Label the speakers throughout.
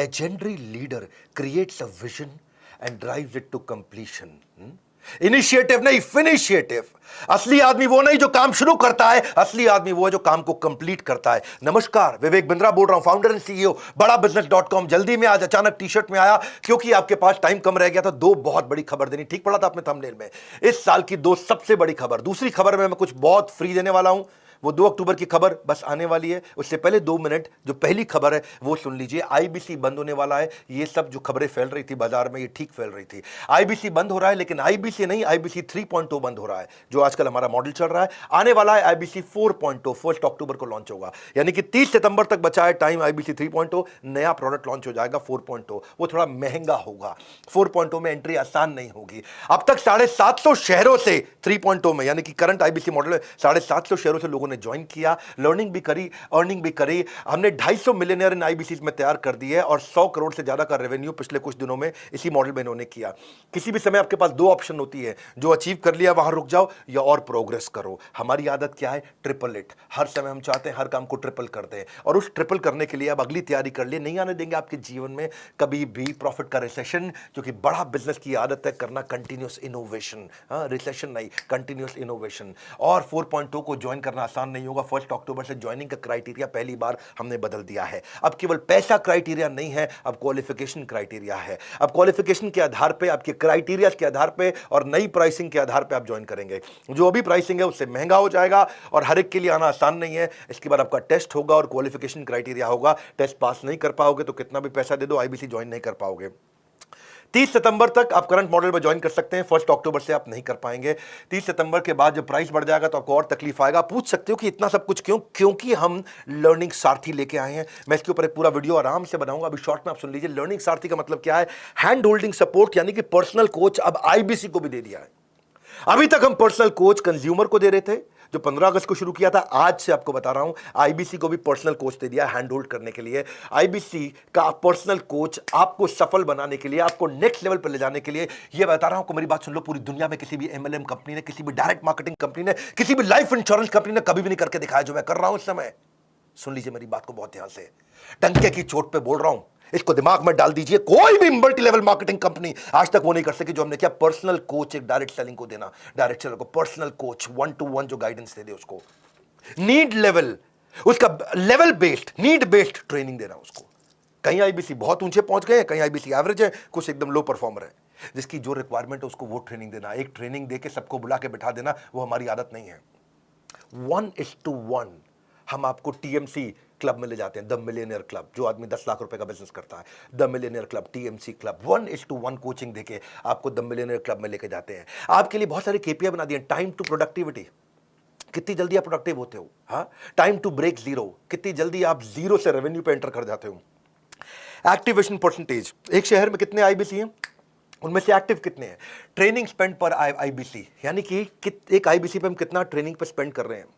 Speaker 1: legendary leader creates a vision and drives it to completion. Initiative नहीं, फिनिशिएटिव. असली आदमी वो नहीं जो काम शुरू करता है, असली आदमी वो है जो काम को कंप्लीट करता है. नमस्कार, विवेक बिंद्रा बोल रहा हूं, फाउंडर एंड सीईओ बड़ा बिजनेस.com. जल्दी में आज अचानक टी शर्ट में आया क्योंकि आपके पास टाइम कम रह गया था. दो बहुत बड़ी खबर देनी. ठीक पड़ा था आपने थंबनेल में. इस साल की दो सबसे बड़ी खबर. दूसरी खबर में मैं कुछ बहुत फ्री देने वाला हूं. वो 2 अक्टूबर की खबर बस आने वाली है. उससे पहले 2 मिनट जो पहली खबर है वो सुन लीजिए. आईबीसी बंद होने वाला है. ये सब जो खबरें फैल रही थी बाजार में, ये ठीक फैल रही थी. आईबीसी बंद हो रहा है, लेकिन आईबीसी नहीं, आईबीसी 3.0 बंद हो रहा है, जो आजकल हमारा मॉडल चल रहा है. आने वाला है आईबीसी 4.0, 1 अक्टूबर को लॉन्च होगा. यानी कि 30 सितंबर तक बचा है टाइम. आईबीसी 3.0 नया प्रोडक्ट लॉन्च हो जाएगा. 4.0 वो थोड़ा महंगा होगा. 4.0 में एंट्री आसान नहीं होगी. अब तक 750 शहरों से 3.0 में, यानी कि करंट आईबीसी मॉडल में 750 शहरों से लोगों ने ज्वाइन किया. लर्निंग भी करी, अर्निंग भी करी. हमने 250 मिलियनियर इन आईबीसी में तैयार कर दिए और 100 करोड़ से ज्यादा का रेवेन्यू पिछले कुछ दिनों में इसी मॉडल में इन्होंने किया. किसी भी समय आपके पास 2 ऑप्शन होती है. जो अचीव कर लिया वहां रुक जाओ या और प्रोग्रेस करो. हमारी आदत क्या है? Triple it. हर समय हम चाहते हैं हर काम को ट्रिपल कर दें, और उस ट्रिपल करने के लिए अब अगली तैयारी कर लिए. नहीं आने देंगे आपके जीवन में कभी भी प्रॉफिट का रिसेशन, क्योंकि बड़ा बिजनेस की आदत है करना कंटिन्यूअस इनोवेशन. रिसेशन नहीं, कंटिन्यूअस इनोवेशन. और 4.0 को ज्वाइन करना आसान नहीं होगा. 1 अक्टूबर से ज्वाइनिंग का क्राइटेरिया पहली बार हमने बदल दिया है. अब केवल पैसा क्राइटेरिया नहीं है, अब क्वालिफिकेशन क्राइटेरिया है. अब क्वालिफिकेशन के आधार पे, आपके क्राइटेरिया के आधार पे और नई प्राइसिंग के आधार पे आप ज्वाइन करेंगे. जो अभी प्राइसिंग है उससे महंगा हो जाएगा और हर एक के लिए आना आसान नहीं है. इसके बाद आपका टेस्ट होगा और क्वालिफिकेशन क्राइटेरिया होगा. टेस्ट पास नहीं कर पाओगे तो कितना भी पैसा दे दो आईबीसी ज्वाइन नहीं कर पाओगे. 30 सितंबर तक आप करंट मॉडल में ज्वाइन कर सकते हैं. 1 अक्टूबर से आप नहीं कर पाएंगे. 30 सितंबर के बाद जब प्राइस बढ़ जाएगा तो आपको और तकलीफ आएगा. पूछ सकते हो कि इतना सब कुछ क्यों? क्योंकि हम लर्निंग सारथी लेके आए हैं. मैं इसके ऊपर एक पूरा वीडियो आराम से बनाऊंगा. अभी शॉर्ट में आप सुन लीजिए. लर्निंग सारथी का मतलब क्या है? हैंड होल्डिंग सपोर्ट, यानी कि पर्सनल कोच अब आईबीसी को भी दे दिया है. अभी तक हम पर्सनल कोच कंज्यूमर को दे रहे थे, जो 15 अगस्त को शुरू किया था. आज से आपको बता रहा हूं, आईबीसी को भी पर्सनल कोच दे दिया हैंड होल्ड करने के लिए. आईबीसी का पर्सनल कोच आपको सफल बनाने के लिए, आपको नेक्स्ट लेवल पर ले जाने के लिए. ये बता रहा हूं, मेरी बात सुन लो. पूरी दुनिया में किसी भी एमएलएम कंपनी ने, किसी भी डायरेक्ट मार्केटिंग कंपनी ने, किसी भी लाइफ इंश्योरेंस कंपनी ने कभी भी नहीं करके दिखाया जो मैं कर रहा हूं इस समय. सुन लीजिए मेरी बात को बहुत ध्यान से. डंके की चोट पे बोल रहा हूं, इसको दिमाग में डाल दीजिए. कोई भी मल्टी लेवल मार्केटिंग कंपनी आज तक वो नहीं कर सकी जो हमने किया. पर्सनल कोच एक डायरेक्ट सेलिंग को देना. डायरेक्ट सेलर को पर्सनल कोच 1-to-1 जो गाइडेंस दे दे उसको. नीड लेवल, उसका level based, need based training देना उसको. कहीं आईबीसी बहुत ऊंचे पहुंच गए, कहीं आईबीसी एवरेज है, कुछ एकदम लो परफॉर्मर है. जिसकी जो रिक्वायरमेंट है उसको वो ट्रेनिंग देना. एक ट्रेनिंग देके सबको बुला के बिठा देना, वो हमारी आदत नहीं है. 1:1 हम आपको टीएमसी क्लब में ले जाते हैं. द मिलियनियर क्लब, जो आदमी 10 लाख रुपए का बिजनेस करता है. The millionaire club, TMC club. 1:1 coaching देके आपको द मिलियनियर क्लब में लेके जाते हैं. आपके लिए बहुत सारे केपीआई बना दिए. टाइम टू प्रोडक्टिविटी, कितनी जल्दी आप प्रोडक्टिव होते हो. हाँ, टाइम टू ब्रेक जीरो, कितनी जल्दी आप जीरो से रेवेन्यू पे एंटर कर जाते हो. एक्टिवेशन परसेंटेज, एक शहर में कितने आईबीसी हैं, उनमें से एक्टिव कितने हैं. ट्रेनिंग स्पेंड पर आईबीसी, यानी कि एक आईबीसी पे हम कितना ट्रेनिंग पे स्पेंड कर रहे हैं.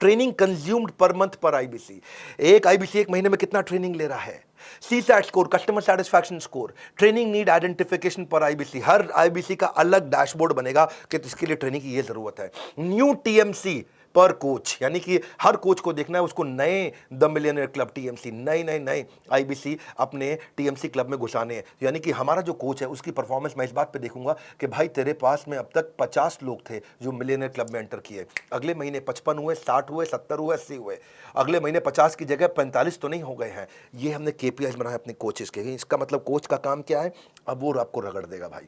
Speaker 1: ट्रेनिंग कंज्यूम्ड पर मंथ पर आईबीसी, एक आईबीसी एक महीने में कितना ट्रेनिंग ले रहा है. CSAT score, customer satisfaction score, training need identification पर आईबीसी. हर आईबीसी का अलग डैशबोर्ड बनेगा कि इसके लिए ट्रेनिंग की ये जरूरत है. न्यू टीएमसी पर कोच, यानी कि हर कोच को देखना है उसको नए द मिलियनियर क्लब टीएमसी, नए नए नए आईबीसी अपने टीएमसी क्लब में घुसाने हैं. यानी कि हमारा जो कोच है उसकी परफॉर्मेंस मैं इस बात पे देखूंगा कि भाई तेरे पास में अब तक 50 लोग थे जो मिलियनियर क्लब में एंटर किए. अगले महीने 55 हुए, 60 हुए, 70 हुए, 80 हुए. अगले महीने 50 की जगह 45 तो नहीं हो गए हैं. ये हमने केपीआई बनाया अपने कोचेस के. इसका मतलब कोच का काम क्या है? अब वो आपको रगड़ देगा भाई,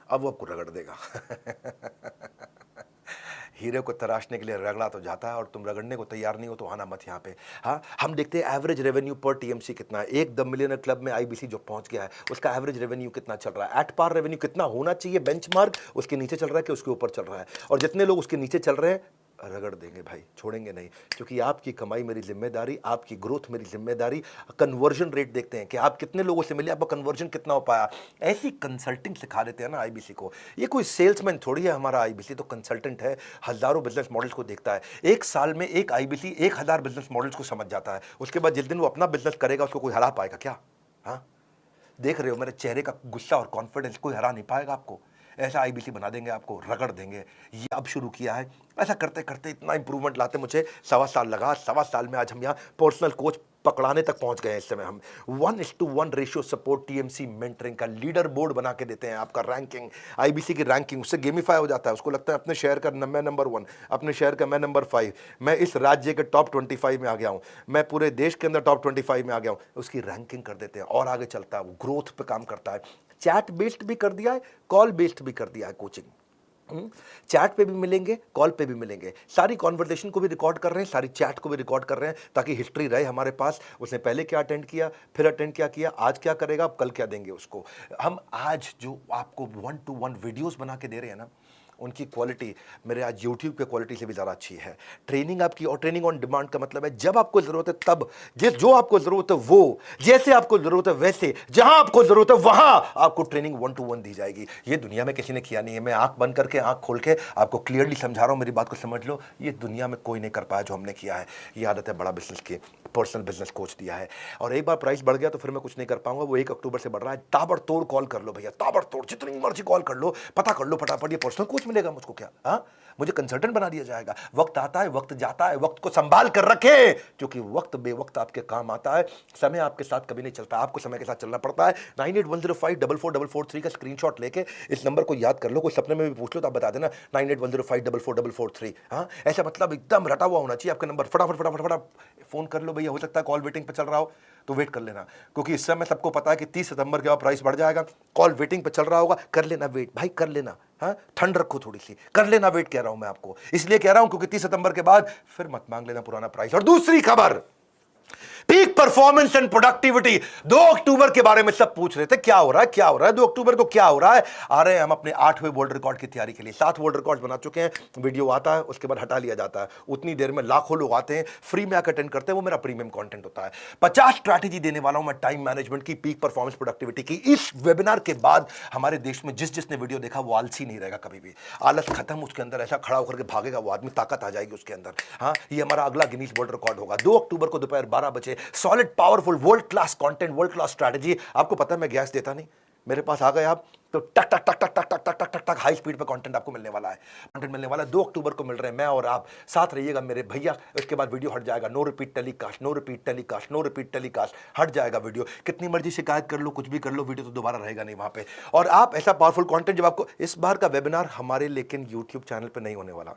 Speaker 1: अब वो आपको रगड़ देगा. हीरे को तराशने के लिए रगड़ा तो जाता है और तुम रगड़ने को तैयार नहीं हो तो आना मत यहाँ पे. हाँ, हम देखते हैं एवरेज रेवेन्यू पर टीएमसी कितना है. एक द मिलियनर क्लब में आईबीसी जो पहुंच गया है उसका एवरेज रेवेन्यू कितना चल रहा है. एट पार रेवेन्यू कितना होना चाहिए बेंचमार्क, उसके नीचे चल रहा है कि उसके ऊपर चल रहा है. और जितने लोग उसके नीचे चल रहे हैं रगड़ देंगे भाई, छोड़ेंगे नहीं. क्योंकि आपकी कमाई मेरी जिम्मेदारी, आपकी ग्रोथ मेरी जिम्मेदारी. कन्वर्जन रेट देखते हैं कि आप कितने लोगों से मिले, आपका कन्वर्जन कितना हो पाया. ऐसी कंसल्टिंग सिखा देते हैं ना आईबीसी को. ये कोई सेल्समैन थोड़ी है हमारा आईबीसी, तो कंसल्टेंट है. हजारों बिजनेस मॉडल्स को देखता है. एक साल में एक आईबीसी 1000 बिजनेस मॉडल्स को समझ जाता है. उसके बाद जिस दिन वो अपना बिजनेस करेगा उसको कोई हरा पाएगा क्या? हाँ, देख रहे हो मेरे चेहरे का गुस्सा और कॉन्फिडेंस, कोई हरा नहीं पाएगा आपको. ऐसा आईबीसी बना देंगे आपको, रगड़ देंगे. ये अब शुरू किया है. ऐसा करते करते इतना इंप्रूवमेंट लाते मुझे 1.25 साल लगा. 1.25 साल में आज हम यहाँ पर्सनल कोच पकड़ाने तक पहुंच गए हैं इस समय हम। 1:1 रेशियो सपोर्ट टीएमसी मेंटरिंग का लीडर बोर्ड बना के देते हैं, आपका रैंकिंग, आईबीसी की रैंकिंग, उससे गेमिफाई हो जाता है। उसको लगता है अपने शहर का मैं नंबर 1, अपने शहर का मैं नंबर 5, मैं इस राज्य के टॉप 25 में आ गया हूं, मैं पूरे देश के अंदर टॉप 25 में आ गया हूं, उसकी रैंकिंग कर देते हैं और आगे चलता है, वो ग्रोथ पे काम करता है। चैट बेस्ड भी कर दिया है, कॉल बेस्ड भी कर दिया है कोचिंग। चैट पे भी मिलेंगे, कॉल पे भी मिलेंगे, सारी कॉन्वर्सेशन को भी रिकॉर्ड कर रहे हैं, सारी चैट को भी रिकॉर्ड कर रहे हैं, ताकि हिस्ट्री रहे हमारे पास, उसने पहले क्या अटेंड किया, फिर अटेंड क्या किया, आज क्या करेगा, कल क्या देंगे उसको। हम आज जो आपको 1-to-1 वीडियोस बना के दे रहे हैं ना, उनकी क्वालिटी मेरे आज YouTube के क्वालिटी से भी ज़्यादा अच्छी है। ट्रेनिंग आपकी, और ट्रेनिंग ऑन डिमांड का मतलब है जब आपको ज़रूरत है तब, जिस जो आपको ज़रूरत है वो, जैसे आपको ज़रूरत है वैसे, जहां आपको ज़रूरत है वहां आपको ट्रेनिंग 1-to-1 दी जाएगी। ये दुनिया में किसी ने किया नहीं है। मैं आंख बंद करके, आंख खोल के आपको क्लियरली समझा रहा हूं, मेरी बात को समझ लो। ये दुनिया में कोई नहीं कर पाया जो हमने किया है। ये आदत है बड़ा बिजनेस की, पर्सनल बिजनेस कोच दिया है। और एक बार प्राइस बढ़ गया तो फिर मैं कुछ नहीं कर पाऊंगा। वो 1 अक्टूबर से बढ़ रहा है। ताबड़तोड़ कॉल कर लो भैया, ताबड़तोड़, जितनी मर्जी कॉल कर लो, पता कर लो फटाफट। ये पर्सनल कोच मिलेगा मुझको क्या? हाँ, मुझे कंसल्टेंट बना दिया जाएगा। वक्त आता है, वक्त जाता है, वक्त को संभाल कर रखे, क्योंकि वक्त बेवक्त आपके काम आता है। समय आपके साथ कभी नहीं चलता, आपको समय के साथ चलना पड़ता है। 9810544443 का स्क्रीनशॉट लेके इस नंबर को याद कर लो। कोई सपने में भी पूछ लो तो आप बता देना 9810544443। हाँ, ऐसा मतलब एकदम रटा हुआ होना चाहिए आपका नंबर। फटाफट फटाफट फटाफट फोन कर लो भैया। हो सकता है कॉल वेटिंग पे चल रहा हो तो वेट कर लेना, क्योंकि इस समय सबको पता है कि 30 सितंबर के बाद प्राइस बढ़ जाएगा। कॉल वेटिंग पे चल रहा होगा, कर लेना वेट भाई, कर लेना। हाँ, ठंड रखो थोड़ी सी, कर लेना वेट, कह रहा हूं मैं आपको, इसलिए कह रहा हूं क्योंकि 30 सितंबर के बाद फिर मत मांग लेना पुराना प्राइस। और दूसरी खबर, पीक परफॉर्मेंस एंड प्रोडक्टिविटी। 2 अक्टूबर के बारे में सब पूछ रहे थे, क्या हो रहा है, क्या हो रहा है 2 अक्टूबर को, क्या हो रहा है। आ रहे हैं हम अपने 8वें वर्ल्ड रिकॉर्ड की तैयारी के लिए। 7 वर्ल्ड रिकॉर्ड बना चुके हैं। वीडियो आता है, उसके बाद हटा लिया जाता है। उतनी देर में लाखों लोग आते हैं, फ्री में आकर अटेंड करते हैं। वो मेरा प्रीमियम कंटेंट होता है। 50 स्ट्रैटेजी देने वाला हूं मैं टाइम मैनेजमेंट की, पीक परफॉर्मेंस प्रोडक्टिविटी की। इस वेबिनार के बाद हमारे देश में जिसने वीडियो देखा वो आलसी नहीं रहेगा कभी भी। आलस खत्म, उसके अंदर ऐसा खड़ा होकर के भागेगा वो आदमी, ताकत आ जाएगी उसके अंदर। हाँ, ये हमारा अगला गिनीज वर्ल्ड रिकॉर्ड होगा 2 अक्टूबर को दोपहर 12 बजे। Solid, powerful, world class content, world class strategy. आपको पता है मैं गैस देता नहीं, मेरे पास आ गए आप तो टक टक टक टक टक टक टक टक टक टक हाई स्पीड पे कंटेंट आपको मिलने वाला है। कंटेंट मिलने वाला है 2 अक्टूबर को मिल रहे हैं। मैं और आप साथ रहिएगा मेरे भैया। इसके बाद वीडियो हट जाएगा। No repeat telecast, no repeat telecast, no repeat telecast, हट जाएगा वीडियो। कितनी मर्जी शिकायत कर लो, कुछ भी कर लो, वीडियो तो दोबारा रहेगा नहीं वहां पे। और आप ऐसा पावरफुल कंटेंट जब आपको, इस बार का वेबिनार हमारे लेकिन यूट्यूब चैनल पर नहीं होने वाला।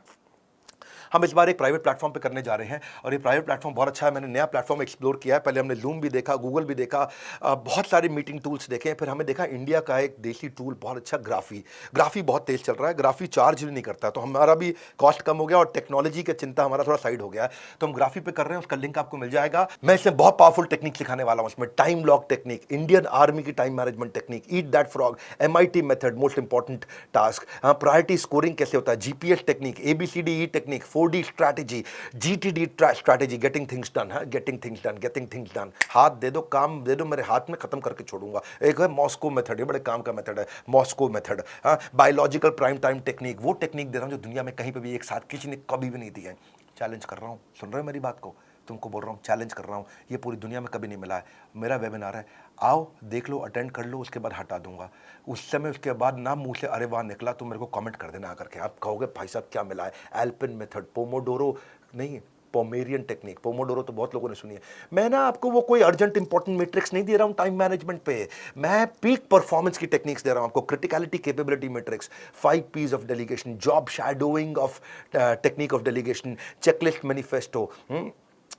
Speaker 1: हम इस बार एक प्राइवेट प्लेटफॉर्म पे करने जा रहे हैं और ये प्राइवेट प्लेटफॉर्म बहुत अच्छा है। मैंने नया प्लेटफॉर्म एक्सप्लोर किया है। पहले हमने जूम भी देखा, गूगल भी देखा, बहुत सारे मीटिंग टूल्स देखे। फिर हमें देखा इंडिया का एक देसी टूल बहुत अच्छा, ग्राफी बहुत तेज चल रहा है। ग्राफी चार्ज भी नहीं करता, तो हमारा भी कॉस्ट कम हो गया और टेक्नोलॉजी का चिंता हमारा थोड़ा साइड हो गया है। तो हम ग्राफी पे कर रहे हैं, उसका लिंक आपको मिल जाएगा। मैं इसमें बहुत पावरफुल टेक्निक सिखाने वाला हूँ। इसमें time lock technique, Indian army की time management technique, eat that frog, MIT method, most important task, priority scoring कैसे होता है, GPS technique, ABCDE technique, 4D strategy, GTD strategy, getting things done है, getting things done, getting things done. हाथ दे दो, काम दे दो, मेरे हाथ में खत्म करके छोड़ूंगा। एक है मॉस्को मेथड, ये बड़े काम का मेथड है, मॉस्को मेथड। हाँ, बायोलॉजिकल प्राइम टाइम टेक्निक, वो टेक्निक दे रहा हूं जो दुनिया में कहीं पे भी एक साथ किसी ने कभी भी नहीं दी है। चैलेंज कर रहा हूं, सुन रहे हो मेरी बात को? तुमको बोल रहा हूँ, चैलेंज कर रहा हूँ, ये पूरी दुनिया में कभी नहीं मिला है। मेरा वेबिनार है, आओ देख लो, अटेंड कर लो, उसके बाद हटा दूंगा। उस समय उसके बाद ना मुंह से अरे वाह निकला तो मेरे को कमेंट कर देना आकर के। आप कहोगे भाई साहब क्या मिला है? एल्पिन मेथड, पोमोडोरो नहीं, पोमेरियन टेक्निक। पोमोडोरो तो बहुत लोगों ने सुनी है। मैं ना आपको वो कोई अर्जेंट इंपॉर्टेंट मैट्रिक्स नहीं दे रहा हूं टाइम मैनेजमेंट पे, मैं पीक परफॉर्मेंस की टेक्निक्स दे रहा हूं आपको। Criticality capability matrix, 5 P's of delegation, job shadowing of technique of delegation, checklist manifesto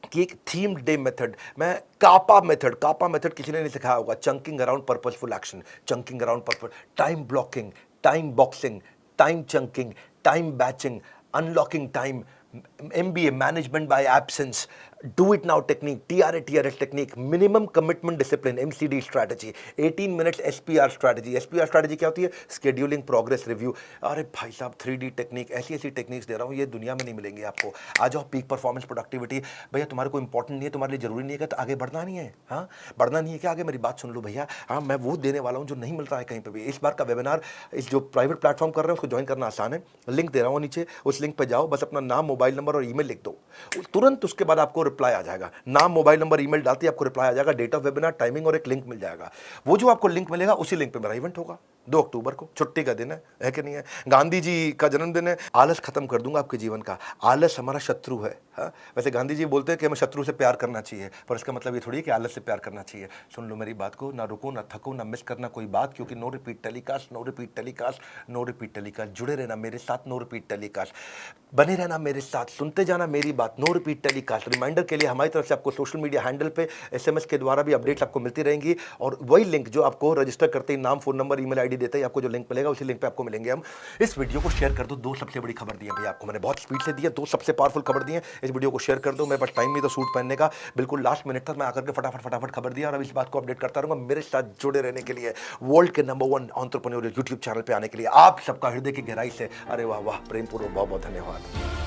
Speaker 1: कि एक थीम्ड डे मेथड, मैं कापा मेथड किसी ने नहीं सिखाया होगा। Chunking around purposeful action, chunking around purpose, time blocking, time boxing, time chunking, time batching, unlocking time, MBA management by absence, do it now technique, TRS technique, minimum commitment discipline, MCD strategy, 18 minutes SPR strategy. SPR strategy क्या होती है? Scheduling, progress review. अरे भाई साहब 3D technique, ऐसी techniques दे रहा हूँ, ये दुनिया में नहीं मिलेंगी आपको। आ जाओ, पीक परफॉर्मेंस प्रोडक्टिविटी। भैया तुम्हारे को इंपॉर्टेंट नहीं है, तुम्हारे लिए जरूरी नहीं है, तो आगे बढ़ना नहीं है। हाँ, बढ़ना नहीं है क्या? आगे मेरी बात सुन लो भैया। हाँ, मैं वो देने वाला हूँ जो नहीं मिल रहा है कहीं पर भी। इस बार का वेबिनार, इस जो प्राइवेट प्लेटफॉर्म कर रहे हैं उसको ज्वाइन करना आसान है। लिंक दे रहा हूँ नीचे, उस लिंक पर जाओ, बस अपना नाम, मोबाइल नंबर और ईमेल लिख दो, तुरंत उसके बाद आपको रिप्लाई आ जाएगा। नाम, मोबाइल नंबर, ईमेल डालते ही आपको रिप्लाई आ जाएगा, डेट ऑफ वेबिनार, टाइमिंग और एक लिंक मिल जाएगा। वो जो आपको लिंक मिलेगा उसी लिंक पे मेरा इवेंट होगा। 2 अक्टूबर को छुट्टी का दिन है कि नहीं है? गांधी जी का जन्मदिन है। आलस खत्म कर दूंगा आपके जीवन का। आलस हमारा शत्रु है। हाँ? वैसे गांधी जी बोलते हैं कि हमें शत्रु से प्यार करना चाहिए, पर इसका मतलब ये थोड़ी है कि आलस से प्यार करना चाहिए। सुन लो मेरी बात को, ना रुको, ना थको, ना मिस करना कोई बात, क्योंकि no repeat telecast, no repeat telecast, no repeat telecast. जुड़े रहना मेरे साथ, नो रिपीट टेलीकास्ट। बने रहना मेरे साथ, सुनते जाना मेरी बात, नो रिपीट टेलीकास्ट। रिमाइंडर के लिए हमारी तरफ से आपको सोशल मीडिया हैंडल पे SMS के द्वारा भी अपडेट्स आपको मिलती रहेंगी, और वही लिंक जो आपको रजिस्टर करते ही नाम, फोन नंबर, ईमेल आईडी देते ही आपको जो लिंक मिलेगा, उसी लिंक पे आपको मिलेंगे हम। इस वीडियो को शेयर कर दो। 2 सबसे बड़ी खबर दी है भैया आपको मैंने, बहुत स्पीड से दी है। 2 सबसे पावरफुल खबर दी है, इस वीडियो को शेयर कर दो। मेरे पास टाइम नहीं तो सूट पहनने का, बिल्कुल लास्ट मिनट तक मैं आकर के फटाफट खबर दिया, और अब इस बात को अपडेट करता रहूंगा। मेरे साथ जुड़े रहने के लिए, वर्ल्ड के नंबर 1 एंटरप्रेन्योरियल यूट्यूब चैनल पे आने के लिए आप सबका हृदय की गहराई से अरे वाह वाह प्रेम पूर्वक बहुत बहुत धन्यवाद।